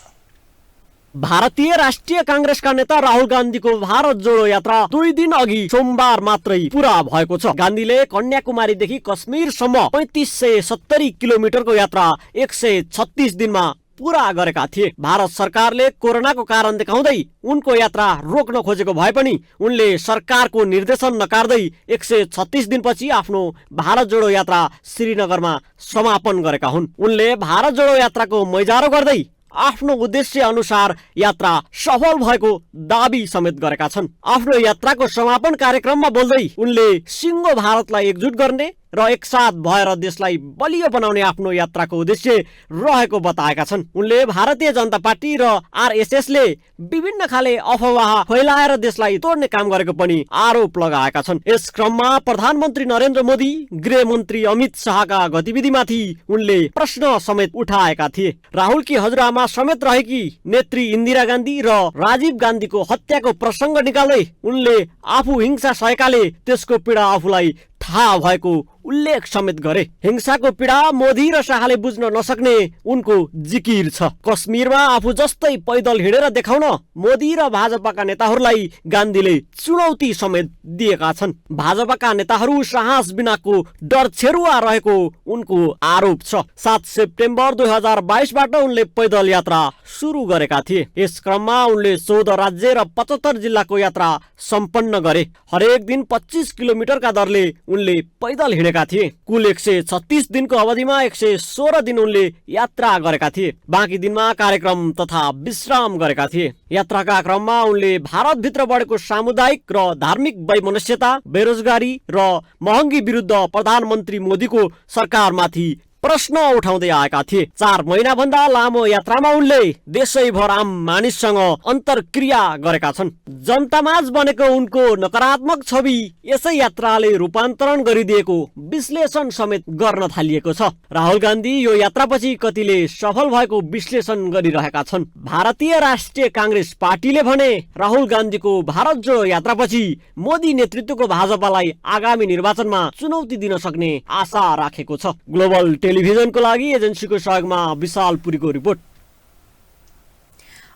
भारतीय राष्ट्रिय कांग्रेसका नेता राहुल गान्धीको भारत जोडो यात्रा 2 दिन अघि सोमबार मात्रै पूरा भएको छ। गान्धीले कन्याकुमारीदेखि कश्मीरसम्म 3570 किलोमिटरको यात्रा 136 दिनमा पूरा गरेका थिए। भारत सरकारले कोरोनाको कारण देखाउँदै उनको यात्रा रोक्न खोजेको भए पनि उनले सरकारको निर्देशन नकार्दै 136 दिनपछि आफ्नो भारत जोडो यात्रा श्रीनगरमा समापन गरेका हुन्। उनले भारत जोडो यात्राको मैजारो गर्दै आफ्नो उद्देश्य अनुसार यात्रा सफल भएको दाबी समेत गरेका छन्। आफ्नो यात्राको समापन कार्यक्रममा बोल्दै उनले सिङ्गो भारतलाई एकजुट गर्ने र एकसाथ भएर देशलाई बलियो बनाउने आफ्नो यात्राको उद्देश्य रहेको बताएका छन्। उनले भारतीय जनता पार्टी र आरएसएसले विभिन्न खाले अफवाह फैलाएर देशलाई तोड्ने काम गरेको पनि आरोप लगाएका छन्। यस क्रममा प्रधानमन्त्री नरेन्द्र मोदी, गृहमन्त्री अमित शाहका गतिविधिमाथि उनले प्रश्न समेत उठाएका थिए। राहुलकी हजुरआमा समेत रहेकी नेत्री इन्दिरा गान्धी र राजीव गान्धीको हत्याको प्रसङ्ग निकाल्दै उनले आफू हिंसा सहेकाले त्यसको पीडा आफूलाई थाहा भएको उल्लेख समेत गरे। हिंसाको पीडा मोदी र शाहले बुझ्न नसक्ने उनको जिकिर छ। कश्मीरमा आफू जस्तै पैदल हिँडेर देखाउन मोदी र भाजपाका नेताहरूलाई गान्धीले चुनौती समेत दिएका छन्। भाजपाका नेताहरू साहस बिनाको डर छेरुवा रहेको उनको आरोप छ। 7 सेप्टेम्बर 2022बाट उनले पैदल यात्रा सुरु गरेका थिए। यस क्रममा उनले 14 राज्य र 75 जिल्लाको यात्रा सम्पन्न गरे। हरेक दिन 25 किलोमिटरका दरले उनले पैदल हिँडेका थिए। कुल 136 दिनको अवधिमा 116 दिन उनले यात्रा गरेका थिए। बाँकी दिनमा कार्यक्रम तथा विश्राम गरेका थिए। यात्राका क्रममा उनले भारतभित्र बढेको सामुदायिक र धार्मिक वैमनस्यता, बेरोजगारी र महँगी विरुद्ध प्रधानमन्त्री मोदीको सरकारमाथि प्रश्न उठाउँदै आएका थिए। 4 महिना भन्दा लामो यात्रामा उनले देशैभर आम मानिससँग अन्तर्क्रिया गरेका छन्। जनतामाझ बनेको उनको नकारात्मक छवि यसै यात्राले रूपान्तरण गरिदिएको विश्लेषण समेत गर्न थालिएको छ। राहुल गान्धी यो यात्रापछि कतिले सफल भएको विश्लेषण गरिरहेका छन्। भारतीय राष्ट्रिय कांग्रेस पार्टीले भने राहुल गान्धीको भारत जोडो यात्रापछि मोदी नेतृत्वको भाजपालाई आगामी निर्वाचनमा चुनौती दिन सक्ने आशा राखेको छ। ग्लोबल टेलिभिजनको लागि एजेन्सीको सहयोगमा विशाल पुरीको रिपोर्ट।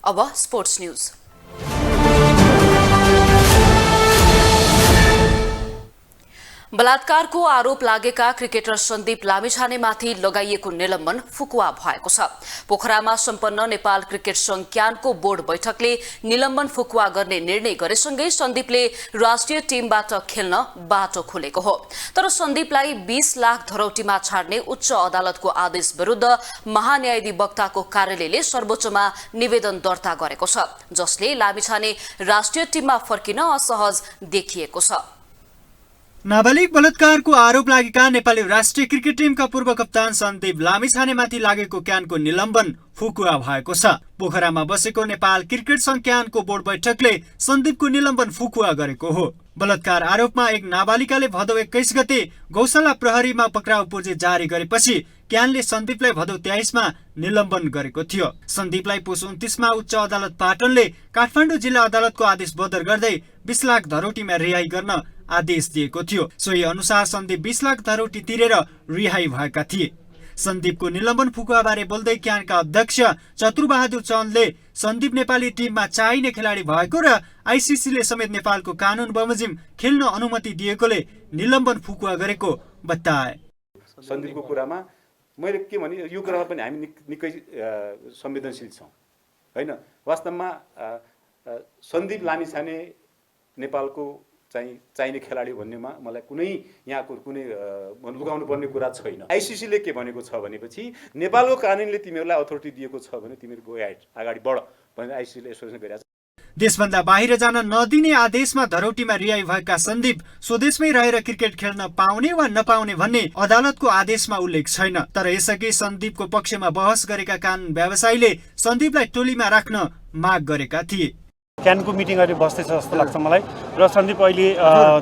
अब स्पोर्ट्स न्यूज। बलात्कारको आरोप लागेका क्रिकेटर सन्दीप लामिछानेमाथि लगाइएको निलम्बन फुकुवा भएको छ। पोखरामा सम्पन्न नेपाल क्रिकेट संघ क्यानको बोर्ड बैठकले निलम्बन फुकुवा गर्ने निर्णय गरेसँगै सन्दीपले राष्ट्रिय टिमबाट खेल्न बाटो खोलेको हो। तर सन्दीपलाई 20 लाख धरौटीमा छाड्ने उच्च अदालतको आदेश विरुद्ध महान्यायाधिवक्ताको कार्यालयले सर्वोच्चमा निवेदन दर्ता गरेको छ, जसले लामिछाने राष्ट्रिय टिममा फर्किन असहज देखिएको छ। नाबालिग बलात्कारको आरोप लागेका नेपाली राष्ट्रिय क्रिकेट टिमका पूर्व कप्तान सन्दीप लामिछानेमाथि लागेको क्यानको निलम्बन फुकुवा भएको छ। पोखरामा बसेको नेपाल क्रिकेट संघ क्यानको बोर्ड बैठकले सन्दीपको निलम्बन फुकुवा गरेको हो। बलात्कार आरोपमा एक नाबालिकाले भदौ 21 गते गौशाला प्रहरीमा पक्राउ पूर्जी जारी गरेपछि क्यानले सन्दीपलाई भदौ 23 मा निलम्बन गरेको थियो। सन्दीपलाई पुस 29 मा उच्च अदालत पाटनले काठमाडौँ जिल्ला अदालतको आदेश बदर गर्दै 20 लाख धरौटीमा रिहाई गर्न आदेश दिएको थियो। सोही अनुसार सन्दीप 20 लाख धरौटी तिरेर रिहाई भएका थिए। सन्दीपको निलम्बन फुकुवाबारे बोल्दै क्यानका अध्यक्ष चतुरबहादुर चन्दले सन्दीप नेपाली टिममा चाहिने खेलाडी भएको र आइसिसीले समेत नेपालको कानून बमोजिम खेल्न अनुमति दिएकोले निलम्बन फुकुवा गरेको बताए। सन्दीपको कुरामा मैले के भने यो कुरामा पनि हामी निकै संवेदनशील छौँ हैन। वास्तवमा सन्दीप लामिछाने नेपालको चाहिने खेलाडी भन्नेमा मलाई कुनै यहाँको कुनै लुगाउनु पर्ने कुरा छैन। आइसिसीले के भनेको छ भनेपछि नेपालको कानुनले तिमीहरूलाई अथोरिटी दिएको छ भने तिमीहरू गो हेड अगाडि बढ भनेर आइसिसीले एसोसिएसन गरिरहेको छ। देशभन्दा बाहिर जान नदिने आदेशमा धरौटीमा रिहाई भएका सन्दीप स्वदेशमै रहेर क्रिकेट खेल्न पाउने वा नपाउने भन्ने अदालतको आदेशमा उल्लेख छैन। तर यसअघि सन्दीपको पक्षमा बहस गरेका कानुन व्यवसायीले सन्दीपलाई टोलीमा राख्न माग गरेका थिए। क्यानको मिटिङ अहिले बस्दैछ जस्तो लाग्छ मलाई र सन्दीप अहिले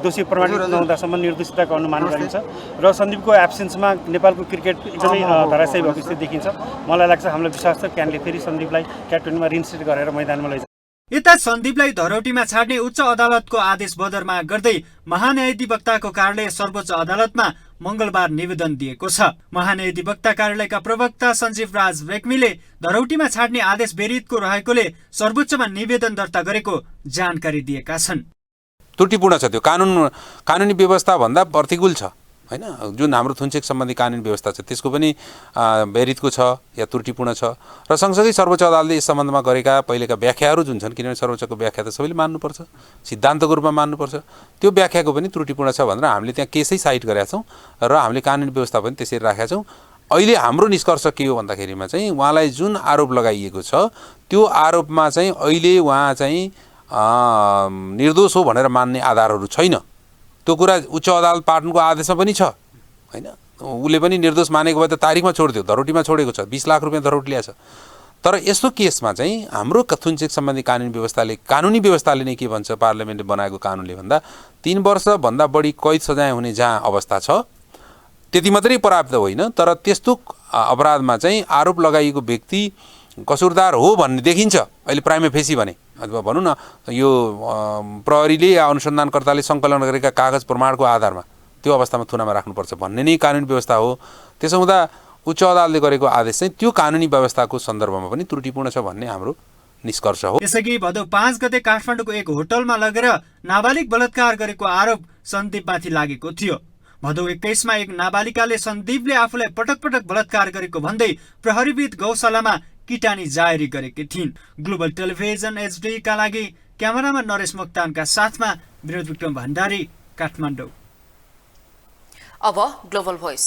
दोषी प्रमाणित नहुँदासम्म निर्दोषिताको अनुमान गरिन्छ र सन्दीपको एब्सेन्समा नेपालको क्रिकेट एकदमै धराशायी भएको स्थिति देखिन्छ। मलाई लाग्छ हामीलाई विश्वास छ क्यानले फेरि सन्दीपलाई क्याप्टेनमा रिइन्स्टेट गरेर मैदानमा लैजान्छ। यता सन्दीपलाई धरौटीमा छाड्ने उच्च अदालतको आदेश बदर माग गर्दै महान्यायाधिवक्ताको कार्यालय सर्वोच्च अदालतमा मंगलबार निवेदन दिएको छ। महान्यायाधिवक्ता कार्यालयका प्रवक्ता सञ्जीव राज रेग्मीले धरौटीमा छाड्ने आदेश विरुद्धको रहेकोले सर्वोच्चमा निवेदन दर्ता गरेको जानकारी दिएका छन्। त्रुटिपूर्ण छ, त्यो कानुनी व्यवस्था भन्दा प्रतिकूल छ होइन जुन हाम्रो थुनचेक सम्बन्धी कानुनी व्यवस्था छ त्यसको पनि बेरितको छ या त्रुटिपूर्ण छ र सँगसँगै सर्वोच्च अदालतले यस सम्बन्धमा गरेका पहिलेका व्याख्याहरू जुन छन् किनभने सर्वोच्चको व्याख्या त सबैले मान्नुपर्छ सिद्धान्तको रूपमा मान्नुपर्छ त्यो व्याख्याको पनि त्रुटिपूर्ण छ भनेर हामीले त्यहाँ केसै साइट गरेका छौँ र हामीले कानुनी व्यवस्था पनि त्यसरी राखेका छौँ। अहिले हाम्रो निष्कर्ष के हो भन्दाखेरिमा चाहिँ उहाँलाई जुन आरोप लगाइएको छ त्यो आरोपमा चाहिँ अहिले उहाँ चाहिँ निर्दोष हो भनेर मान्ने आधारहरू छैन। त्यो कुरा उच्च अदालत पाटनको आदेशमा पनि छ होइन उसले पनि निर्दोष मानेको भए त तारिखमा छोडिदियो धरोटीमा छोडेको छ 20 लाख रुपियाँ धरोटी ल्याएछ। तर यस्तो केसमा चाहिँ हाम्रो थुनचेक सम्बन्धी कानुनी व्यवस्थाले नै के भन्छ पार्लियामेन्टले बनाएको कानुनले भन्दा 3 वर्षभन्दा बढी कैद सजाय हुने जहाँ अवस्था छ त्यति मात्रै पर्याप्त होइन तर त्यस्तो अपराधमा चाहिँ आरोप लगाइएको व्यक्ति कसुरदार हो भन्ने देखिन्छ अहिले प्राइमा फेसी भने अथवा भनौँ न यो प्रहरीले या अनुसन्धानकर्ताले सङ्कलन गरेका कागज प्रमाणको आधारमा त्यो अवस्थामा थुनामा राख्नुपर्छ भन्ने नै कानुनी व्यवस्था हो। त्यसो हुँदा उच्च अदालतले गरेको आदेश चाहिँ त्यो कानुनी व्यवस्थाको सन्दर्भमा पनि त्रुटिपूर्ण छ भन्ने हाम्रो निष्कर्ष हो। यसअघि भदौ 5 गते काठमाडौँको एक होटलमा लगेर नाबालिग बलात्कार गरेको आरोप सन्दीपमाथि लागेको थियो। भदौ 21 मा एक नाबालिकाले सन्दीपले आफूलाई पटक पटक बलात्कार गरेको भन्दै प्रहरीविद गौशालामा किटानी जारी गरेकी थिइन्। ग्लोबल टेलिभिजन HD का लागि क्यामेरामा नरेश मोक्तानका साथमा विनोद विक्रम भण्डारी काठमाडौँ। अब ग्लोबल भोइस।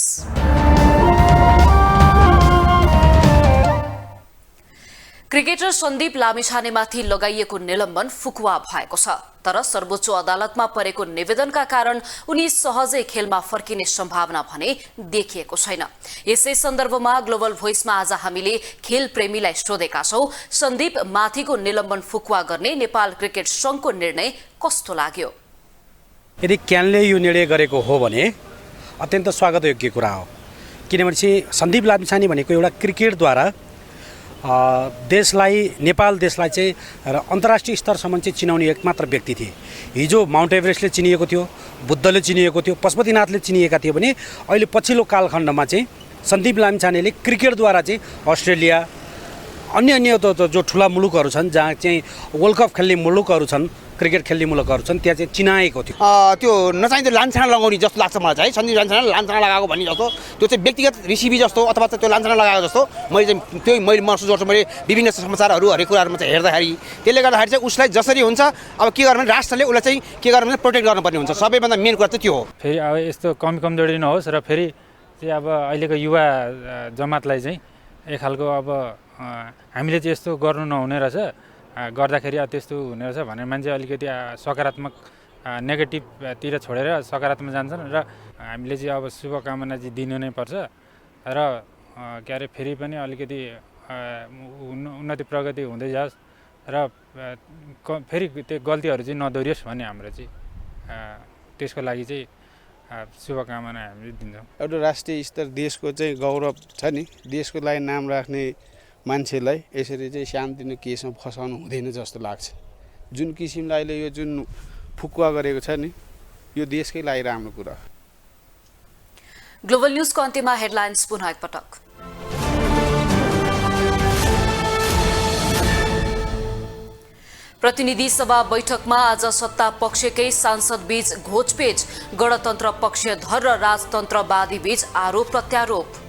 क्रिकेटर सन्दीप लामिछानेमाथि लगाइएको निलम्बन फुकुवा भएको छ तर सर्वोच्च अदालतमा परेको निवेदनका कारण उनी सहजै खेलमा फर्किने सम्भावना भने देखिएको छैन। यसै सन्दर्भमा ग्लोबल भोइसमा आज हामीले खेल प्रेमीलाई सोधेका छौं सन्दीप माथिको निलम्बन फुकुवा गर्ने नेपाल क्रिकेट संघको निर्णय कस्तो लाग्यो। यदि क्यानले यो निर्णय गरेको हो भने अत्यन्त स्वागतयोग्य कुरा हो किनभने सन्दीप लामिछाने भनेको एउटा क्रिकेटद्वारा देशलाई नेपाल देशलाई चाहिँ र अन्तर्राष्ट्रिय स्तरसम्म चाहिँ चिनाउने एकमात्र व्यक्ति थिए। हिजो माउन्ट एभरेस्टले चिनिएको थियो, बुद्धले चिनिएको थियो, पशुपतिनाथले चिनिएका थिए भने अहिले पछिल्लो कालखण्डमा चाहिँ सन्दीप लामिछानेले क्रिकेटद्वारा चाहिँ अस्ट्रेलिया अन्य जो ठुला मुलुकहरू छन् जहाँ चाहिँ वर्ल्ड कप खेल्ने मुलुकहरू छन् क्रिकेट खेल्ने मुलुकहरू छन् त्यहाँ चाहिँ चिनाएको थियो। त्यो नचाहिँदो लान्छना लगाउने जस्तो लाग्छ मलाई चाहिँ सन्दीप लान्छना लगाएको भन्ने जस्तो त्यो चाहिँ व्यक्तिगत रिसिभी जस्तो अथवा त्यो लान्छना लगाएको जस्तो मैले चाहिँ त्यही मैले महसुस गर्छु। मैले विभिन्न समाचारहरू हरेक कुराहरूमा चाहिँ हेर्दाखेरि त्यसले गर्दाखेरि चाहिँ उसलाई जसरी हुन्छ अब के गर्नु भने राष्ट्रले उसलाई चाहिँ के गर्नु भने प्रोटेक्ट गर्नुपर्ने हुन्छ। सबैभन्दा मेन कुरा चाहिँ त्यो हो। फेरि अब यस्तो कमजोरी नहोस् र फेरि चाहिँ अब अहिलेको युवा जमातलाई चाहिँ एक खालको अब हामीले चाहिँ यस्तो गर्नु नहुने रहेछ गर्दाखेरि त्यस्तो हुने रहेछ भनेर मान्छे अलिकति सकारात्मक नेगेटिभतिर छोडेर सकारात्मक जान्छन् र हामीले चाहिँ अब शुभकामना चाहिँ दिनु नै पर्छ र के अरे फेरि पनि अलिकति उन्नति प्रगति हुँदै जाओस् र फेरि त्यो गल्तीहरू चाहिँ नदोहोरियोस् भन्ने हाम्रो चाहिँ त्यसको लागि चाहिँ शुभकामना हामीले दिन्छौँ। एउटा राष्ट्रिय स्तर देशको चाहिँ गौरव छ नि देशको लागि नाम राख्ने मान्छेलाई यसरी चाहिँ सानोतिनो केसमा फसाउनु हुँदैन जस्तो लाग्छ। जुन किसिमले अहिले यो जुन फुकुवा गरेको छ नि यो देशकै लागि राम्रो कुरा। ग्लोबल न्यूजको अन्त्यमा हेडलाइन्स पुनः एकपटक। प्रतिनिधि सभा बैठकमा आज सत्ता पक्षकै सांसद बीच घोचपेच गणतन्त्र पक्षधर र राजतन्त्रवादी बीच आरोप प्रत्यारोप।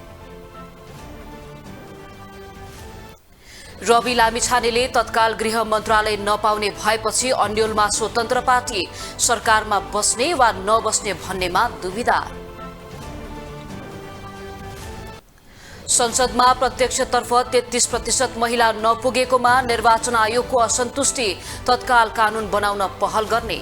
रवि लामिछानेले तत्काल गृह मन्त्रालय नपाउने भएपछि अन्यलमा स्वतन्त्र पार्टी सरकारमा बस्ने वा नबस्ने भन्नेमा दुविधा। संसदमा प्रत्यक्षतर्फ 33% महिला नपुगेकोमा निर्वाचन आयोगको असन्तुष्टि तत्काल कानून बनाउन पहल गर्ने।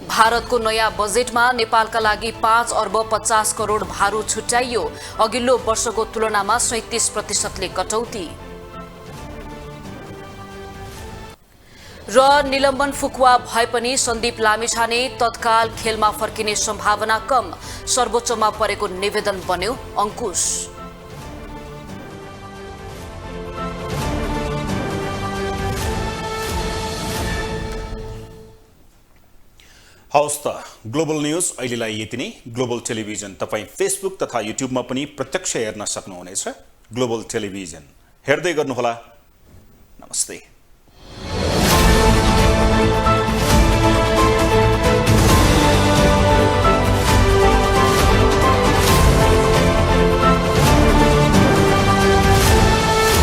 भारतको नयाँ बजेटमा नेपालका लागि 5 अर्ब 50 करोड भारु छुट्याइयो अघिल्लो वर्षको तुलनामा 37%ले कटौती। र निलम्बन फुकुवा भए पनि सन्दीप लामिछाने तत्काल खेलमा फर्किने सम्भावना कम सर्वोच्चमा परेको निवेदन बन्यो अंकुश। हवस् त ग्लोबल न्यूज अहिलेलाई यति नै। ग्लोबल टेलिभिजन तपाईँ फेसबुक तथा युट्युबमा पनि प्रत्यक्ष हेर्न सक्नुहुनेछ। ग्लोबल टेलिभिजन हेर्दै गर्नुहोला। नमस्ते।